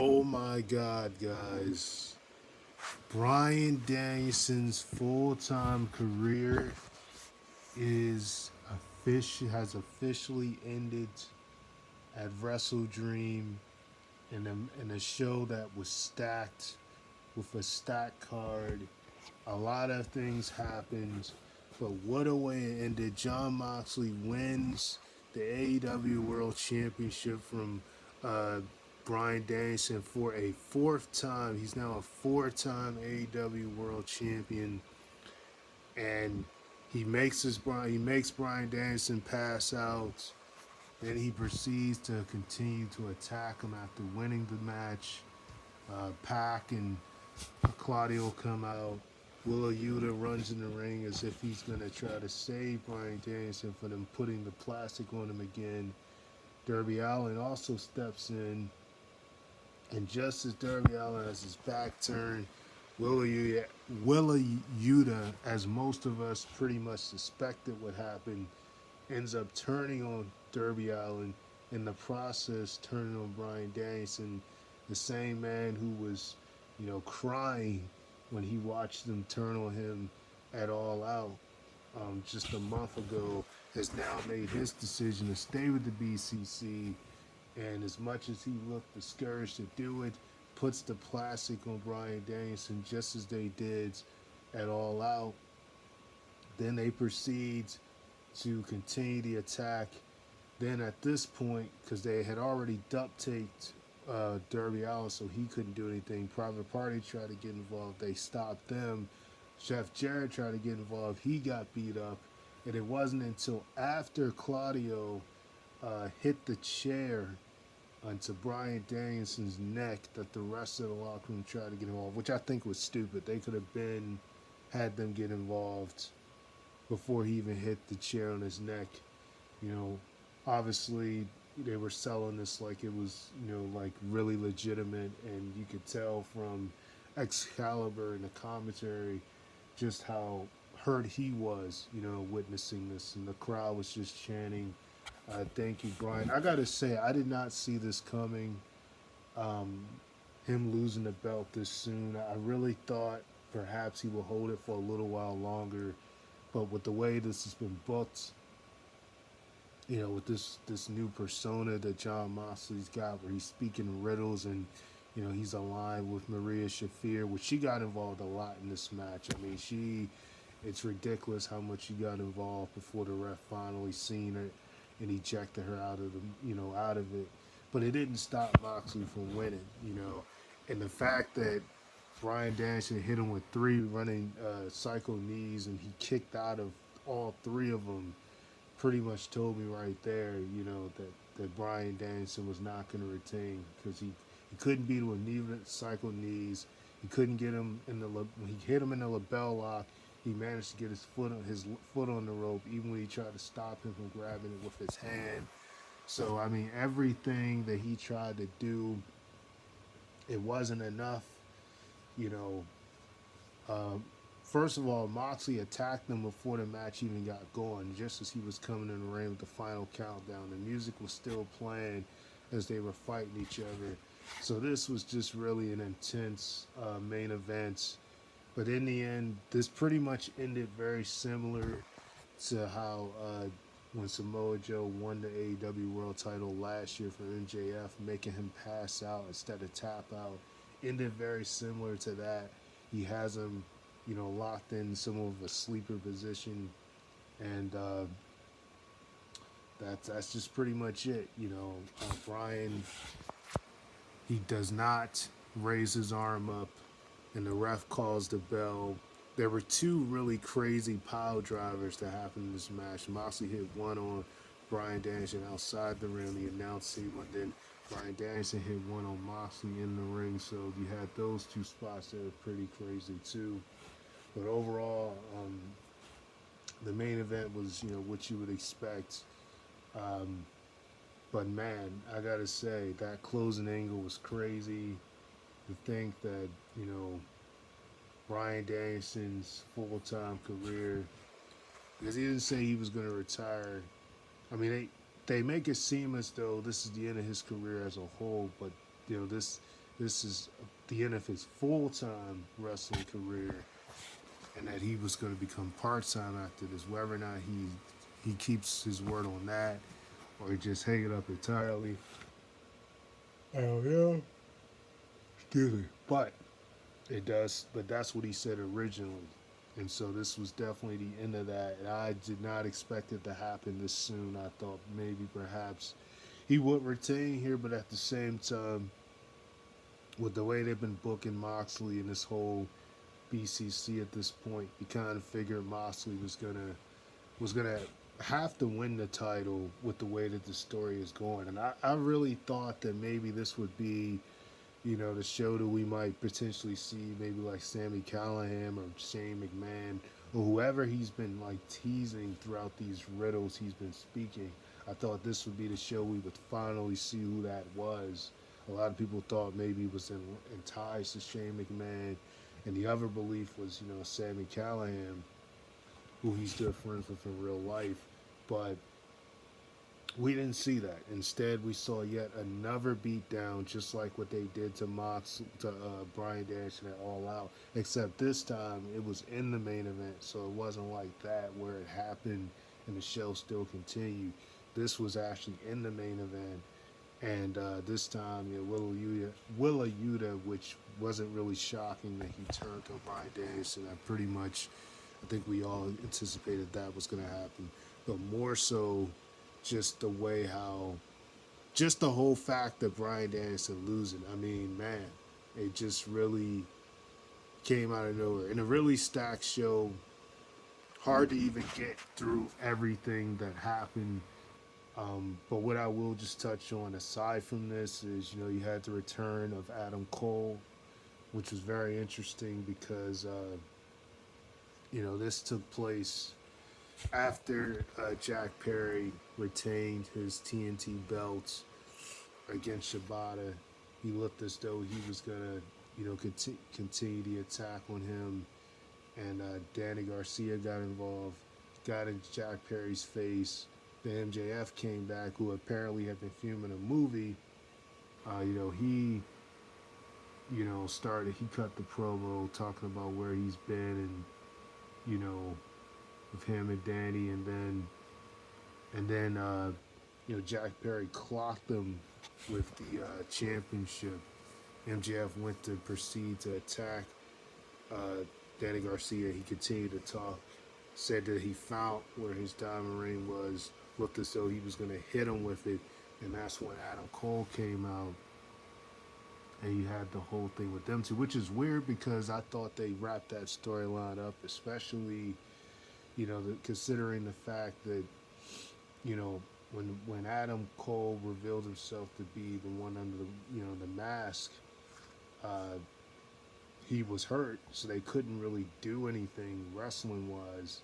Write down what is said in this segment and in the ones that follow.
Oh my God, guys. Bryan Danielson's full-time career has officially ended at Wrestle Dream in a show that was stacked with a stacked card. A lot of things happened, but what a way it ended. John Moxley wins the AEW World Championship from uh, Bryan Danielson for a fourth time. He's now a four-time AEW World Champion, and he makes Bryan Danielson pass out. Then he proceeds to continue to attack him after winning the match. Pac and Claudio come out. Willa Yuta runs in the ring as if he's going to try to save Bryan Danielson for them putting the plastic on him again. Darby Allin also steps in, and just as Darby Allin has his back turned, Willa Yuta, as most of us pretty much suspected would happen, ends up turning on Darby Allin, in the process turning on Bryan Danielson, the same man who was, crying when he watched them turn on him at All Out just a month ago, has now made his decision to stay with the BCC. And as much as he looked discouraged to do it, puts the plastic on Bryan Danielson just as they did at All Out. Then they proceed to continue the attack. Then at this point, because they had already duct taped Darby Allin, so he couldn't do anything. Private Party tried to get involved. They stopped them. Chef Jarrett tried to get involved. He got beat up. And it wasn't until after Claudio hit the chair onto Bryan Danielson's neck that the rest of the locker room tried to get involved, which I think was stupid. They could have had them get involved before he even hit the chair on his neck. You know, obviously they were selling this like it was, like really legitimate, and you could tell from Excalibur and the commentary just how hurt he was, witnessing this, and the crowd was just chanting, "Thank you, Bryan." I gotta say, I did not see this coming. Um, him losing the belt this soon, I really thought perhaps he will hold it for a little while longer, but with the way this has been booked, with this new persona that John Moxley's got, where he's speaking riddles and he's aligned with Maria Shafir, which she got involved a lot in this match. I mean, it's ridiculous how much she got involved before the ref finally seen it and ejected her out of it. But it didn't stop Moxley from winning, and the fact that Bryan Danielson hit him with three running psycho knees and he kicked out of all three of them pretty much told me right there, that Bryan Danielson was not going to retain, because he couldn't beat him with knee cycle knees. He couldn't get him when he hit him in the label lock. He managed to get his foot on the rope, even when he tried to stop him from grabbing it with his hand. So I mean, everything that he tried to do, it wasn't enough. You know, um, First of all, Moxley attacked him before the match even got going, just as he was coming in the ring with the final countdown. The music was still playing as they were fighting each other. So this was just really an intense main event. But in the end, this pretty much ended very similar to how when Samoa Joe won the AEW World Title last year for MJF, making him pass out instead of tap out. Ended very similar to that. He has him, locked in some of a sleeper position, and that's just pretty much it. Bryan, he does not raise his arm up, and the ref calls the bell. There were two really crazy pile drivers that happened in this match. Moxley hit one on Bryan Danielson outside the ring, the announce table, and then Bryan Danielson hit one on Moxley in the ring. So you had those two spots that were pretty crazy too. But overall, the main event was, what you would expect. Um, but man, I gotta say that closing angle was crazy. To think that Bryan Danielson's full-time career, because he didn't say he was going to retire. I mean, they make it seem as though this is the end of his career as a whole, but this this is the end of his full time wrestling career, and that he was going to become part time after this. Whether or not he keeps his word on that, or he just hang it up entirely, I don't know. Excuse me, but it does. But that's what he said originally, and so this was definitely the end of that. And I did not expect it to happen this soon. I thought maybe perhaps he would retain here, but at the same time, with the way they've been booking Moxley and this whole BCC at this point, you kind of figured Moxley was gonna have to win the title with the way that the story is going. And I really thought that maybe this would be, the show that we might potentially see maybe like Sami Callihan or Shane McMahon or whoever he's been like teasing throughout these riddles he's been speaking. I thought this would be the show we would finally see who that was. A lot of people thought maybe it was in ties to Shane McMahon, and the other belief was, Sami Callihan, who he's good friends with in real life. But we didn't see that. Instead, we saw yet another beatdown, just like what they did to Bryan Danielson at All Out. Except this time, it was in the main event, so it wasn't like that where it happened and the show still continued. This was actually in the main event, and this time, Willa Yuta, which wasn't really shocking that he turned to Bryan Danielson. I think we all anticipated that was going to happen, but more so just the way how, just the whole fact that Bryan Danielson losing. I mean, man, it just really came out of nowhere. In a really stacked show, hard to even get through everything that happened. But what I will just touch on aside from this is, you had the return of Adam Cole, which was very interesting because, this took place after Jack Perry retained his TNT belts against Shibata. He looked as though he was gonna, continue the attack on him, and Danny Garcia got involved, got in Jack Perry's face. Then MJF came back, who apparently had been filming a movie. He, he cut the promo talking about where he's been and, with him and Danny, and then Jack Perry clocked him with the championship. MJF went to proceed to attack Danny Garcia. He continued to talk, said that he found where his diamond ring was, looked as though he was going to hit him with it, and that's when Adam Cole came out, and you had the whole thing with them two, which is weird because I thought they wrapped that storyline up, especially, considering the fact that, when Adam Cole revealed himself to be the one under the mask, uh, he was hurt, so they couldn't really do anything wrestling wise.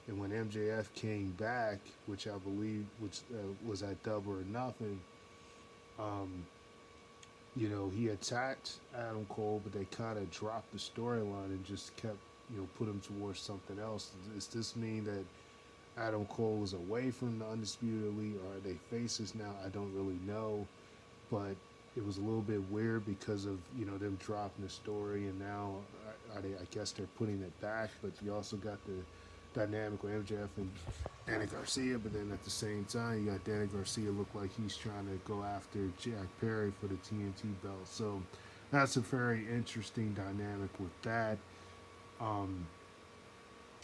And when MJF came back, which I believe was at Double or Nothing, um, he attacked Adam Cole, but they kind of dropped the storyline and just kept, put him towards something else. Does this mean that Adam Cole is away from the Undisputed Elite, or are they faces now? I don't really know, but it was a little bit weird because of them dropping the story, and now I guess they're putting it back. But you also got the dynamic with MJF and Danny Garcia, but then at the same time you got Danny Garcia look like he's trying to go after Jack Perry for the TNT belt. So that's a very interesting dynamic with that.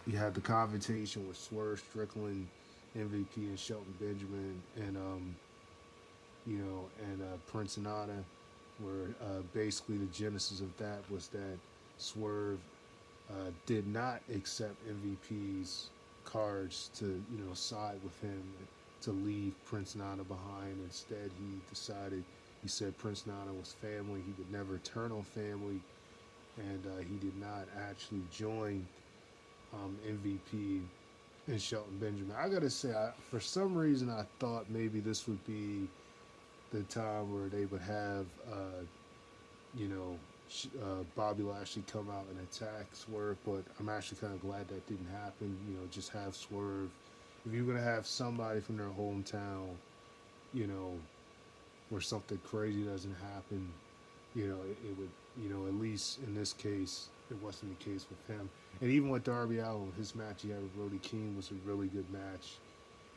You had the confrontation with Swerve Strickland, MVP, and Shelton Benjamin, and Prince Nana, where basically the genesis of that was that Swerve did not accept MVP's cards to side with him to leave Prince Nana behind. Instead, he said Prince Nana was family. He would never turn on family, and he did not actually join MVP and Shelton Benjamin. I gotta say, for some reason, I thought maybe this would be the time where they would have, you know, Bobby Lashley come out and attack Swerve, but I'm actually kind of glad that didn't happen. You know, just have Swerve. If you're gonna have somebody from their hometown, you know, where something crazy doesn't happen, it would, at least in this case, it wasn't the case with him. And even with Darby Allin, his match he had with Brody King was a really good match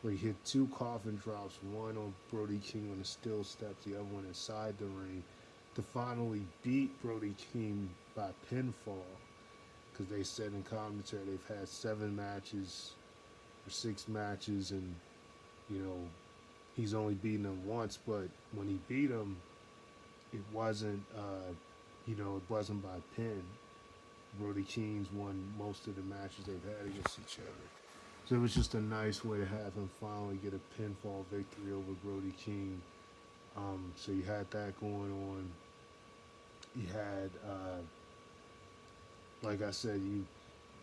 where he hit two coffin drops, one on Brody King on the steel steps, the other one inside the ring, to finally beat Brody King by pinfall. Because they said in commentary they've had 7 matches or 6 matches, and you know he's only beaten him once. But when he beat him, it wasn't, it wasn't by pin. Brody King's won most of the matches they've had against each other. So it was just a nice way to have him finally get a pinfall victory over Brody King. So you had that going on. You had, like I said, you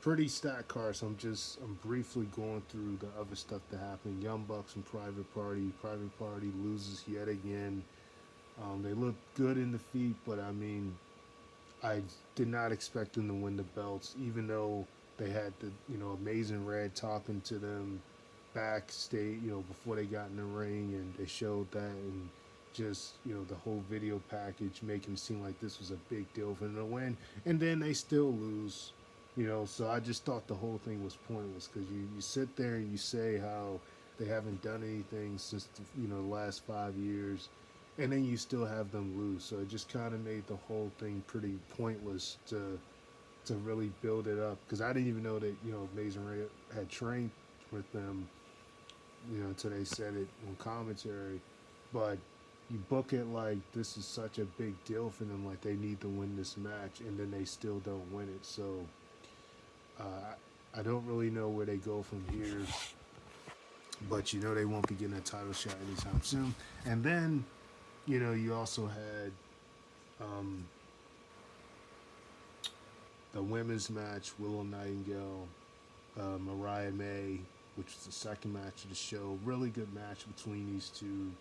pretty stacked card. So I'm briefly going through the other stuff that happened. Young Bucks and Private Party. Private Party loses yet again. They look good in defeat, but I mean, I did not expect them to win the belts, even though they had the Amazing Red talking to them backstage, before they got in the ring, and they showed that, and just the whole video package making it seem like this was a big deal for them to win, and then they still lose. So I just thought the whole thing was pointless because you sit there and you say how they haven't done anything since the last 5 years, and then you still have them lose. So it just kind of made the whole thing pretty pointless to really build it up, because I didn't even know that Amazing Ray had trained with them until they said it on commentary. But you book it like this is such a big deal for them, like they need to win this match, and then they still don't win it. So I don't really know where they go from here, but they won't be getting a title shot anytime soon. And then you also had the women's match, Willow Nightingale, Mariah May, which was the second match of the show. Really good match between these two.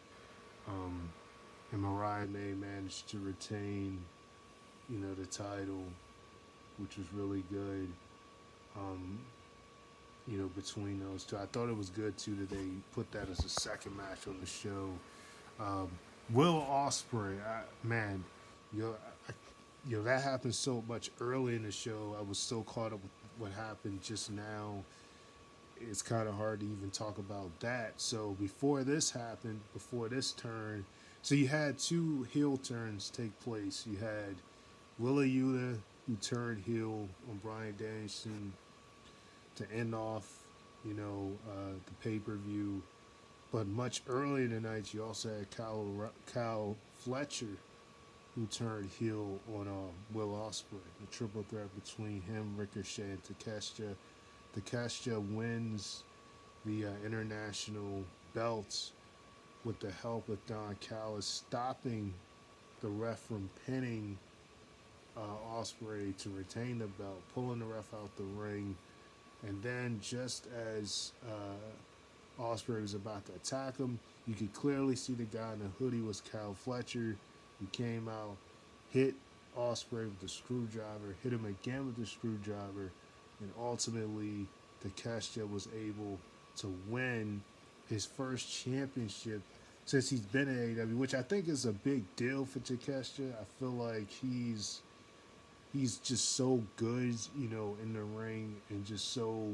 And Mariah May managed to retain, the title, which was really good. Between those two, I thought it was good too that they put that as a second match on the show. Will Ospreay, man, that happened so much early in the show. I was so caught up with what happened just now. It's kind of hard to even talk about that. So before this happened, before this turn, so you had 2 heel turns take place. You had Willa Yuta, who turned heel on Bryan Danielson to end off, the pay-per-view. But much earlier in the night, you also had Kyle Fletcher, who turned heel on Will Ospreay. The triple threat between him, Ricochet, and Takeshita. Takeshita wins the international belts with the help of Don Callis, stopping the ref from pinning Ospreay to retain the belt, pulling the ref out the ring. And then just as Ospreay was about to attack him, you could clearly see the guy in the hoodie was Kyle Fletcher. He came out, hit Ospreay with the screwdriver, hit him again with the screwdriver, and ultimately Takeshita was able to win his first championship since he's been in AEW, which I think is a big deal for Takeshita. I feel like he's just so good, in the ring, and just so,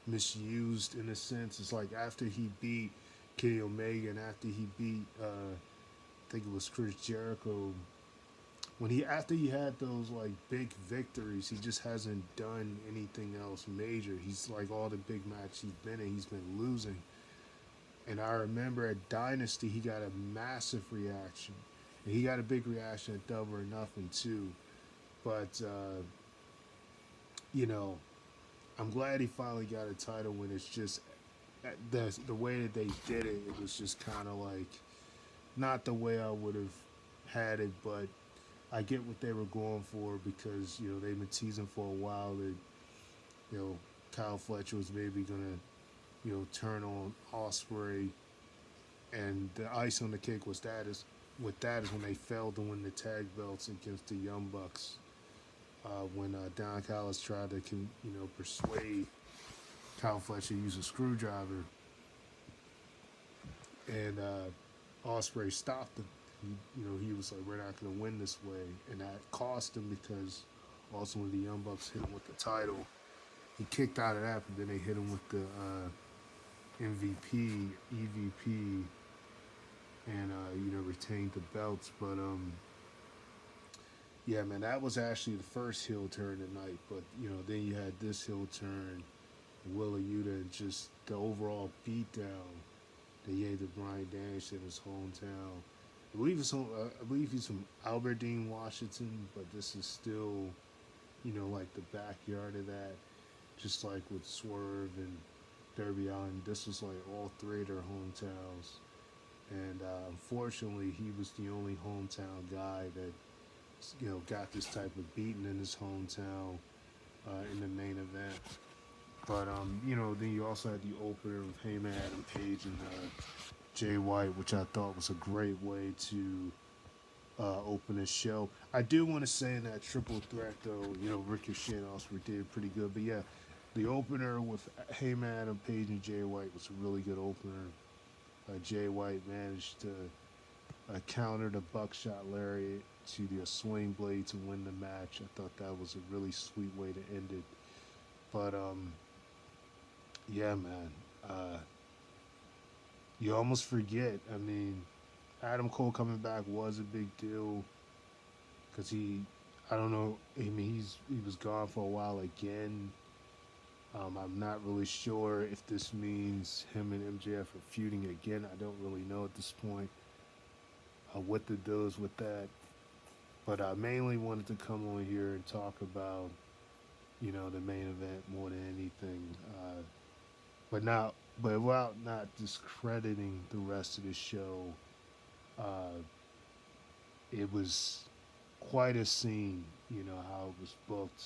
misused in a sense. It's like after he beat Kenny Omega and after he beat, I think it was Chris Jericho, after he had those like big victories, he just hasn't done anything else major. He's like all the big matches he's been in, he's been losing. And I remember at Dynasty, he got a massive reaction. And he got a big reaction at Double or Nothing too. But, I'm glad he finally got a title win. It's just the way that they did it, it was just kind of like not the way I would have had it, but I get what they were going for because, they've been teasing for a while that, Kyle Fletcher was maybe going to, turn on Ospreay. And the ice on the cake was is when they failed to win the tag belts against the Young Bucks. When Don Callis tried to, persuade Kyle Fletcher to use a screwdriver, and Ospreay stopped him. was like, we're not going to win this way. And that cost him because ultimately the Young Bucks hit him with the title. He kicked out of that, but then they hit him with the MVP, EVP, and, retained the belts. But, yeah, man, that was actually the first heel turn tonight. But, then you had this heel turn, Willa Yuta, and just the overall beatdown that he gave to Bryan Danielson in his hometown. I believe he's from Aberdeen, Washington, but this is still, like the backyard of that. Just like with Swerve and Derby Allen, this was like all three of their hometowns. And unfortunately, he was the only hometown guy that, got this type of beating in his hometown in the main event. But, then you also had the opener with Heyman Adam Page and Jay White, which I thought was a great way to open a show. I do want to say in that triple threat, though, Ricochet and Osprey did pretty good. But, yeah, the opener with Heyman Adam Page and Jay White was a really good opener. Jay White managed to counter the buckshot lariat to the swing blade to win the match. I thought that was a really sweet way to end it. But, yeah, man. You almost forget. I mean, Adam Cole coming back was a big deal because I don't know. I mean, he was gone for a while again. I'm not really sure if this means him and MJF are feuding again. I don't really know at this point what the deal is with that. But I mainly wanted to come on here and talk about, the main event more than anything. But without not discrediting the rest of the show, it was quite a scene, how it was booked.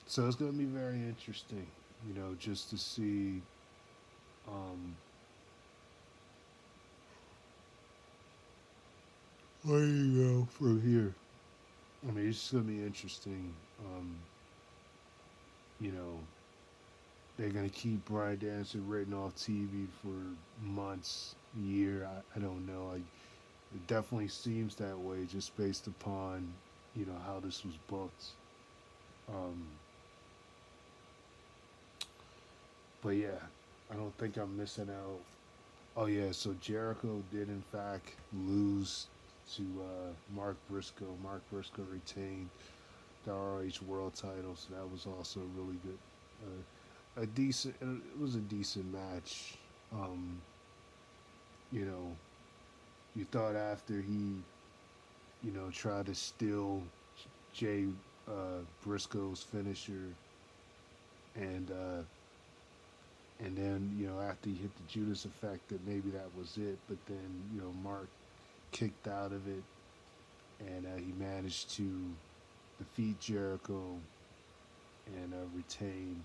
So it's going to be very interesting, just to see where you go from here. I mean, it's just going to be interesting. You know, they're going to keep Bryan Danielson written off TV for months, year. I don't know. It definitely seems that way just based upon, how this was booked. But yeah, I don't think I'm missing out. Oh yeah, so Jericho did in fact lose to Mark Briscoe. Mark Briscoe retained the ROH World Title, so that was also a really good, it was a decent match. You know, you thought after he, tried to steal Jay Briscoe's finisher, and then after he hit the Judas effect, that maybe that was it. But then Mark kicked out of it, and he managed to defeat Jericho and retain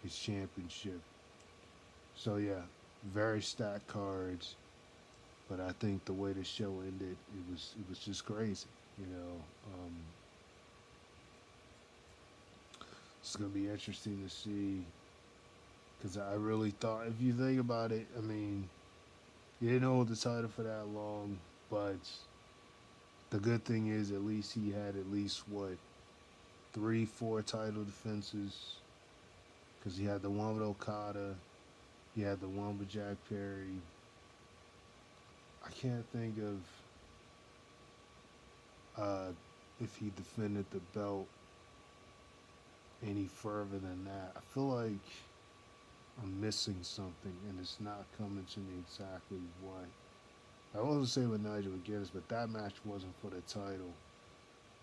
his championship. So yeah, very stacked cards. But I think the way the show ended, it was just crazy. It's gonna be interesting to see, because I really thought, if you think about it, I mean, you didn't hold the title for that long, but the good thing is at least he had at least, 3, 4 title defenses, because he had the one with Okada, he had the one with Jack Perry. I can't think of if he defended the belt any further than that. I feel like I'm missing something, and it's not coming to me exactly what. I wasn't saying with Nigel McGuinness, but that match wasn't for the title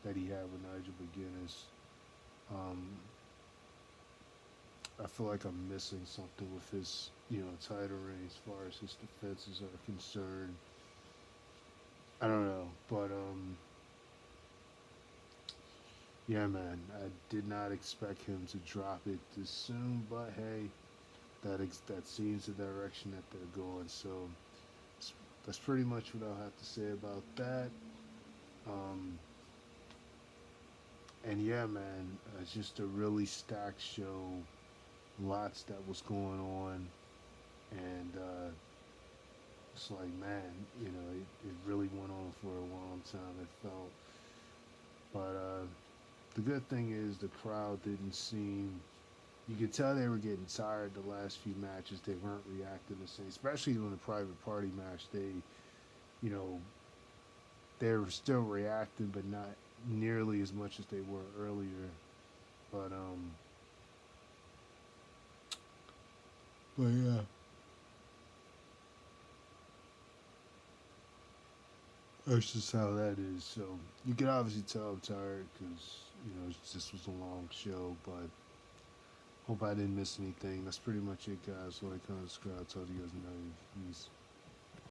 that he had with Nigel McGuinness. I feel like I'm missing something with his, title reign as far as his defenses are concerned. I don't know, but yeah, man, I did not expect him to drop it this soon, but hey, that seems the direction that they're going. So that's pretty much what I'll have to say about that. And yeah, man, it's just a really stacked show. Lots that was going on, and It's like, man, it really went on for a long time. It felt, but the good thing is the crowd didn't seem. You could tell they were getting tired the last few matches. They weren't reacting the same, especially in the private party match. You know, they were still reacting, but not nearly as much as they were earlier. But yeah, that's just how that is. So you can obviously tell I'm tired because this was a long show. But hope I didn't miss anything. That's pretty much it, guys. What I kind of described. I told you guys know. Peace.